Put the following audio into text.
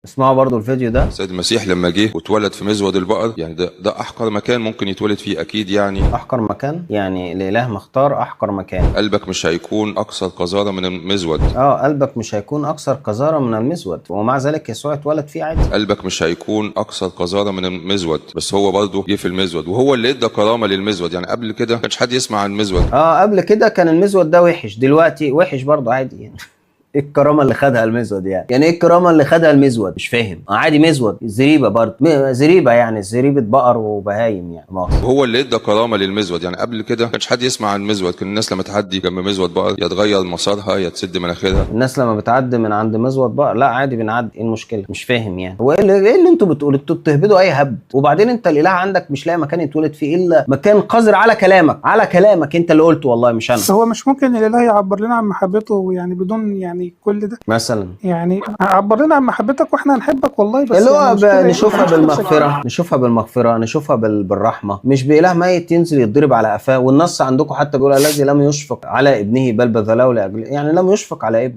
اسمعوا برضو الفيديو ده. السيد المسيح لما جه واتولد في مزود البقر، يعني ده احقر مكان ممكن يتولد فيه اكيد. يعني احقر مكان، يعني الاله مختار احقر مكان. قلبك مش هيكون اكثر قذاره من المزود. قلبك مش هيكون اكثر قذاره من المزود، ومع ذلك يسوع اتولد فيه عادي. قلبك مش هيكون اكثر قذاره من المزود، بس هو برضه جه في المزود، وهو اللي ادى كرامه للمزود. يعني قبل كده ما كانش حد يسمع عن المزود. قبل كده كان المزود ده وحش، دلوقتي وحش برضه عادي يعني. ايه الكرامه اللي خدها المزود يعني ايه الكرامه اللي خدها المزود؟ مش فاهم. عادي مزود، زريبه برضه، زريبه يعني زريبه بقر وبهايم يعني مصر. وهو اللي ادى كرامه للمزود. يعني قبل كده ما كانش حد يسمع عن المزود، كان الناس لما تعدي جنب مزود بقر يا تغير مسارها يا تسد مناخيرها. الناس لما بتعدي من عند مزود بقر، لا عادي بنعدي، ايه المشكله؟ مش فاهم يعني. هو ايه اللي انتوا بتقولوا؟ انتوا بتهبدوا اي هبد. وبعدين انت الاله عندك مش لاقي مكان يتولد فيه الا مكان قذر، على كلامك انت اللي قلته، والله مش انا. هو مش ممكن الاله يعبر لنا عن محبته يعني بدون يعني كل ده؟ مثلا يعني عبر لنا عن محبتك واحنا هنحبك والله، بس اللي يعني هو المشكلة إيه؟ نشوفها مش نفسك. بالمغفرة، نشوفها بالرحمة، مش بإله ميت ينزل يتضرب على قفاه. والنص عندكم حتى بيقول الذي لم يشفق على ابنه بل بذله لأجله، يعني لم يشفق على ابنه.